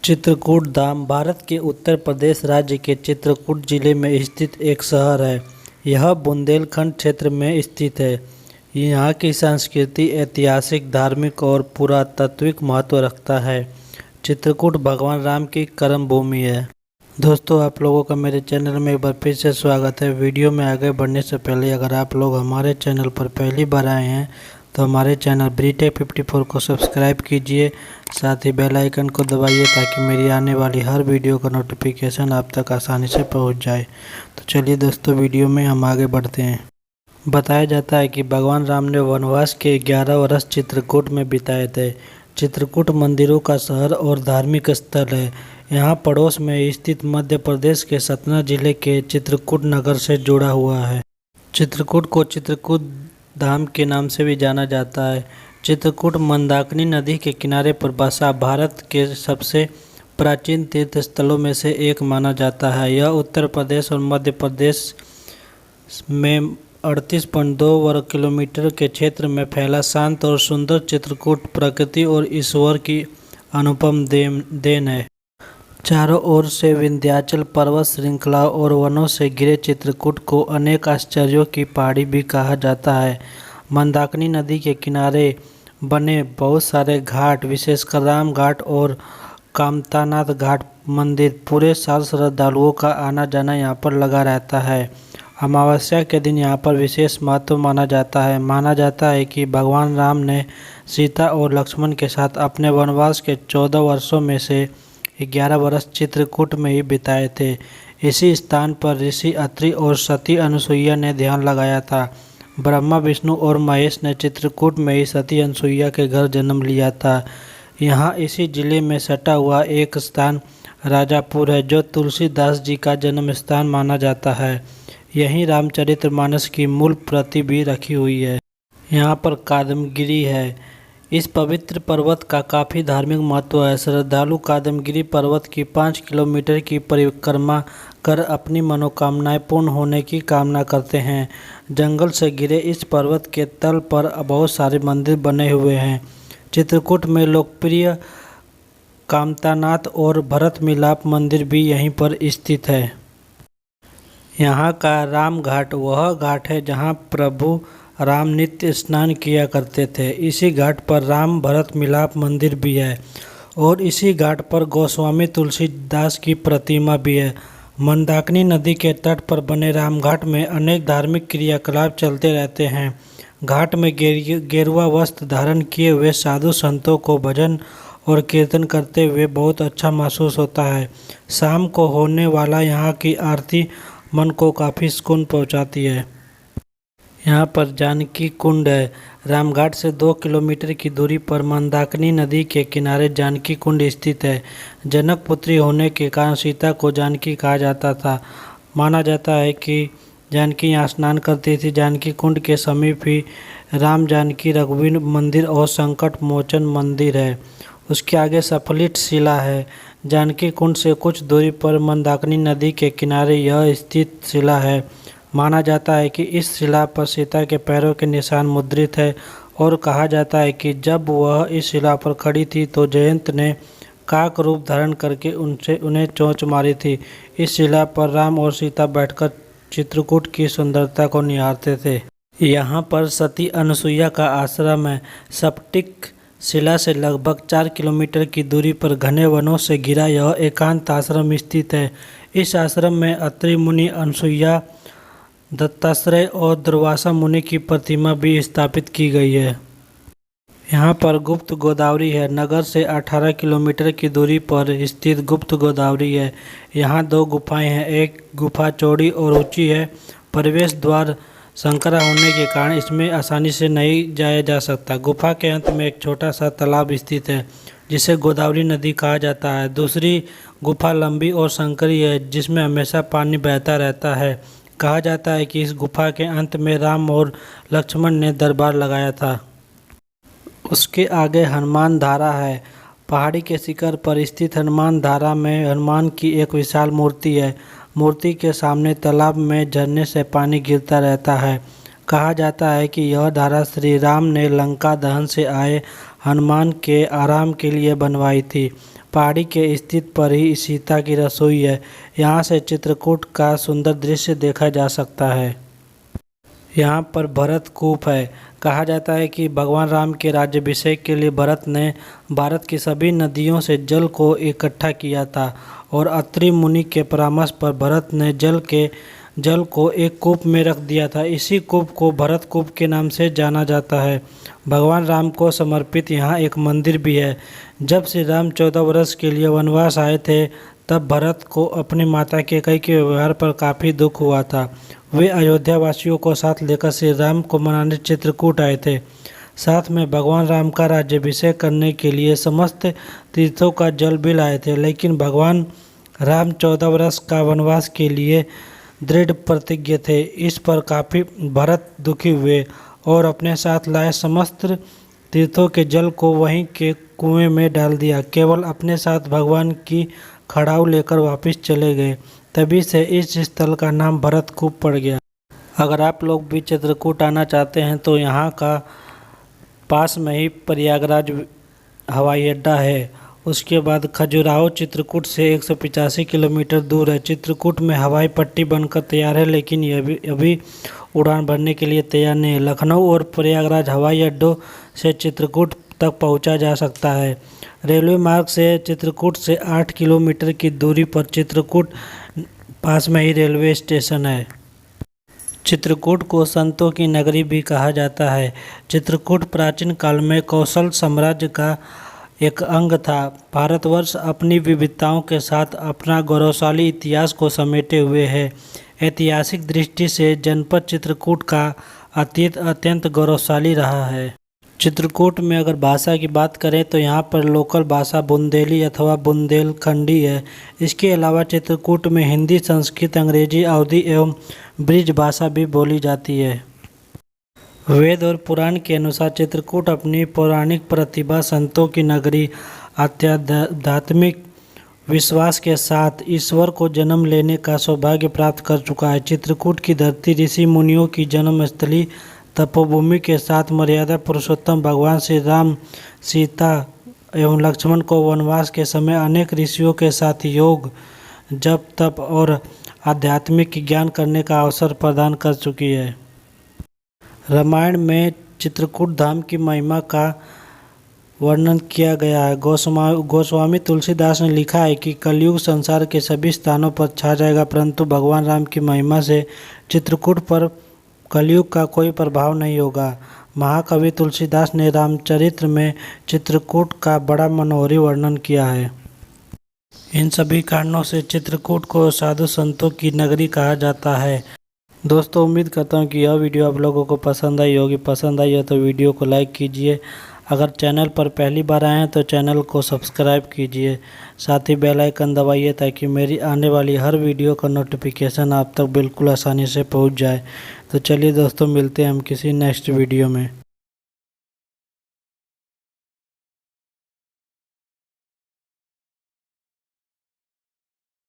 चित्रकूट धाम भारत के उत्तर प्रदेश राज्य के चित्रकूट जिले में स्थित एक शहर है। यह बुंदेलखंड क्षेत्र में स्थित है। यहाँ की संस्कृति ऐतिहासिक, धार्मिक और पुरातात्विक महत्व रखता है। चित्रकूट भगवान राम की कर्म भूमि है। दोस्तों, आप लोगों का मेरे चैनल में एक बार फिर से स्वागत है। वीडियो में आगे बढ़ने से पहले अगर आप लोग हमारे चैनल पर पहली बार आए हैं तो हमारे चैनल BTech 54 को सब्सक्राइब कीजिए, साथ ही बेल आइकन को दबाइए ताकि मेरी आने वाली हर वीडियो का नोटिफिकेशन आप तक आसानी से पहुंच जाए। तो चलिए दोस्तों, वीडियो में हम आगे बढ़ते हैं। बताया जाता है कि भगवान राम ने वनवास के 11 वर्ष चित्रकूट में बिताए थे। चित्रकूट मंदिरों का शहर और धार्मिक स्थल है। यहाँ पड़ोस में स्थित मध्य प्रदेश के सतना जिले के चित्रकूट नगर से जुड़ा हुआ है। चित्रकूट को चित्रकूट धाम के नाम से भी जाना जाता है। चित्रकूट मंदाकिनी नदी के किनारे पर बसा भारत के सबसे प्राचीन तीर्थ स्थलों में से एक माना जाता है। यह उत्तर प्रदेश और मध्य प्रदेश में 38.2 वर्ग किलोमीटर के क्षेत्र में फैला शांत और सुंदर चित्रकूट प्रकृति और ईश्वर की अनुपम देन है। चारों ओर से विंध्याचल पर्वत श्रृंखलाओं और वनों से घिरे चित्रकूट को अनेक आश्चर्यों की पहाड़ी भी कहा जाता है। मंदाकिनी नदी के किनारे बने बहुत सारे घाट, विशेषकर राम घाट और कामतानाथ घाट मंदिर, पूरे साल श्रद्धालुओं का आना जाना यहाँ पर लगा रहता है। अमावस्या के दिन यहाँ पर विशेष महत्व माना जाता है। माना जाता है कि भगवान राम ने सीता और लक्ष्मण के साथ अपने वनवास के 14 वर्षों में से 11 वर्ष चित्रकूट में ही बिताए थे। इसी स्थान पर ऋषि अत्रि और सती अनुसुईया ने ध्यान लगाया था। ब्रह्मा, विष्णु और महेश ने चित्रकूट में ही सती अनुसुईया के घर जन्म लिया था। यहाँ इसी जिले में सटा हुआ एक स्थान राजापुर है, जो तुलसीदास जी का जन्म स्थान माना जाता है। यहीं रामचरितमानस की मूल प्रति भी रखी हुई है। यहाँ पर कादमगिरी है। इस पवित्र पर्वत का काफ़ी धार्मिक महत्व है। श्रद्धालु कादमगिरी पर्वत की 5 किलोमीटर की परिक्रमा कर अपनी मनोकामनाएं पूर्ण होने की कामना करते हैं। जंगल से घिरे इस पर्वत के तल पर बहुत सारे मंदिर बने हुए हैं। चित्रकूट में लोकप्रिय कामतानाथ और भरत मिलाप मंदिर भी यहीं पर स्थित है। यहाँ का राम घाट वह घाट है जहाँ प्रभु राम नित्य स्नान किया करते थे। इसी घाट पर राम भरत मिलाप मंदिर भी है और इसी घाट पर गोस्वामी तुलसीदास की प्रतिमा भी है। मंदाकिनी नदी के तट पर बने राम घाट में अनेक धार्मिक क्रियाकलाप चलते रहते हैं। घाट में गेरुआ वस्त्र धारण किए हुए साधु संतों को भजन और कीर्तन करते हुए बहुत अच्छा महसूस होता है। शाम को होने वाला यहाँ की आरती मन को काफ़ी सुकून पहुँचाती है। यहाँ पर जानकी कुंड है। रामघाट से 2 किलोमीटर की दूरी पर मंदाकिनी नदी के किनारे जानकी कुंड स्थित है। जनक पुत्री होने के कारण सीता को जानकी कहा जाता था। माना जाता है कि जानकी यहाँ स्नान करती थी। जानकी कुंड के समीप ही राम जानकी रघुवीर मंदिर और संकट मोचन मंदिर है। उसके आगे सफलित शिला है। जानकी कुंड से कुछ दूरी पर मंदाकिनी नदी के किनारे यह स्थित शिला है। माना जाता है कि इस शिला पर सीता के पैरों के निशान मुद्रित है और कहा जाता है कि जब वह इस शिला पर खड़ी थी तो जयंत ने काक रूप धारण करके उन्हें चोंच मारी थी। इस शिला पर राम और सीता बैठकर चित्रकूट की सुंदरता को निहारते थे। यहाँ पर सती अनुसुईया का आश्रम है। स्फटिक शिला से लगभग 4 किलोमीटर की दूरी पर घने वनों से घिरा यह एकांत आश्रम स्थित है। इस आश्रम में अत्रि मुनि, अनुसुईया, दत्तात्रेय और दुर्वासा मुनि की प्रतिमा भी स्थापित की गई है। यहाँ पर गुप्त गोदावरी है। नगर से 18 किलोमीटर की दूरी पर स्थित गुप्त गोदावरी है। यहाँ 2 गुफाएं हैं। एक गुफा चौड़ी और ऊंची है। प्रवेश द्वार संकरा होने के कारण इसमें आसानी से नहीं जाया जा सकता। गुफा के अंत में एक छोटा सा तालाब स्थित है जिसे गोदावरी नदी कहा जाता है। दूसरी गुफा लंबी और संकरी है जिसमें हमेशा पानी बहता रहता है। कहा जाता है कि इस गुफा के अंत में राम और लक्ष्मण ने दरबार लगाया था। उसके आगे हनुमान धारा है। पहाड़ी के शिखर पर स्थित हनुमान धारा में हनुमान की एक विशाल मूर्ति है। मूर्ति के सामने तालाब में झरने से पानी गिरता रहता है। कहा जाता है कि यह धारा श्री राम ने लंका दहन से आए हनुमान के आराम के लिए बनवाई थी। पहाड़ी के स्थित पर ही सीता की रसोई है। यहाँ से चित्रकूट का सुंदर दृश्य देखा जा सकता है। यहाँ पर भरत कूप है। कहा जाता है कि भगवान राम के राज्याभिषेक के लिए भरत ने भारत की सभी नदियों से जल को इकट्ठा किया था और अत्रि मुनि के परामर्श पर भरत ने जल को एक कूप में रख दिया था। इसी कूप को भरत कूप के नाम से जाना जाता है। भगवान राम को समर्पित यहाँ एक मंदिर भी है। जब श्री राम 14 वर्ष के लिए वनवास आए थे तब भरत को अपनी माता कैकेयी के व्यवहार पर काफ़ी दुख हुआ था। वे अयोध्या वासियों को साथ लेकर श्री राम को मनाने चित्रकूट आए थे। साथ में भगवान राम का राज्याभिषेक करने के लिए समस्त तीर्थों का जल भी लाए थे, लेकिन भगवान राम 14 वर्ष का वनवास के लिए दृढ़ प्रतिज्ञ थे। इस पर काफ़ी भरत दुखी हुए और अपने साथ लाए समस्त तीर्थों के जल को वहीं के कुएं में डाल दिया। केवल अपने साथ भगवान की खड़ाऊ लेकर वापस चले गए। तभी से इस स्थल का नाम भरत कूप पड़ गया। अगर आप लोग भी चित्रकूट आना चाहते हैं तो यहाँ का पास में ही प्रयागराज हवाई अड्डा है। उसके बाद खजुराहो चित्रकूट से 185 किलोमीटर दूर है। चित्रकूट में हवाई पट्टी बनकर तैयार है, लेकिन यह अभी उड़ान भरने के लिए तैयार नहीं है। लखनऊ और प्रयागराज हवाई अड्डों से चित्रकूट तक पहुंचा जा सकता है। रेलवे मार्ग से चित्रकूट से 8 किलोमीटर की दूरी पर चित्रकूट पास में ही रेलवे स्टेशन है। चित्रकूट को संतों की नगरी भी कहा जाता है। चित्रकूट प्राचीन काल में कौशल साम्राज्य का एक अंग था। भारतवर्ष अपनी विविधताओं के साथ अपना गौरवशाली इतिहास को समेटे हुए है। ऐतिहासिक दृष्टि से जनपद चित्रकूट का अतीत अत्यंत गौरवशाली रहा है। चित्रकूट में अगर भाषा की बात करें तो यहाँ पर लोकल भाषा बुंदेली अथवा बुंदेलखंडी है। इसके अलावा चित्रकूट में हिंदी, संस्कृत, अंग्रेजी, अवधी एवं ब्रिज भाषा भी बोली जाती है। वेद और पुराण के अनुसार चित्रकूट अपनी पौराणिक प्रतिभा, संतों की नगरी, आध्यात्मिक विश्वास के साथ ईश्वर को जन्म लेने का सौभाग्य प्राप्त कर चुका है। चित्रकूट की धरती ऋषि मुनियों की जन्मस्थली, तपोभूमि के साथ मर्यादा पुरुषोत्तम भगवान श्री राम, सीता एवं लक्ष्मण को वनवास के समय अनेक ऋषियों के साथ योग, जप, तप और आध्यात्मिक ज्ञान करने का अवसर प्रदान कर चुकी है। रामायण में चित्रकूट धाम की महिमा का वर्णन किया गया है। गोस्वामी तुलसीदास ने लिखा है कि कलयुग संसार के सभी स्थानों पर छा जाएगा, परंतु भगवान राम की महिमा से चित्रकूट पर कलयुग का कोई प्रभाव नहीं होगा। महाकवि तुलसीदास ने रामचरित्र में चित्रकूट का बड़ा मनोहरी वर्णन किया है। इन सभी कारणों से चित्रकूट को साधु संतों की नगरी कहा जाता है। दोस्तों, उम्मीद करता हूँ कि यह वीडियो आप लोगों को पसंद आई होगी। पसंद आई हो तो वीडियो को लाइक कीजिए। अगर चैनल पर पहली बार आए हैं तो चैनल को सब्सक्राइब कीजिए। साथ ही बेल आइकन दबाइए ताकि मेरी आने वाली हर वीडियो का नोटिफिकेशन आप तक बिल्कुल आसानी से पहुंच जाए। तो चलिए दोस्तों, मिलते हैं हम किसी नेक्स्ट वीडियो में।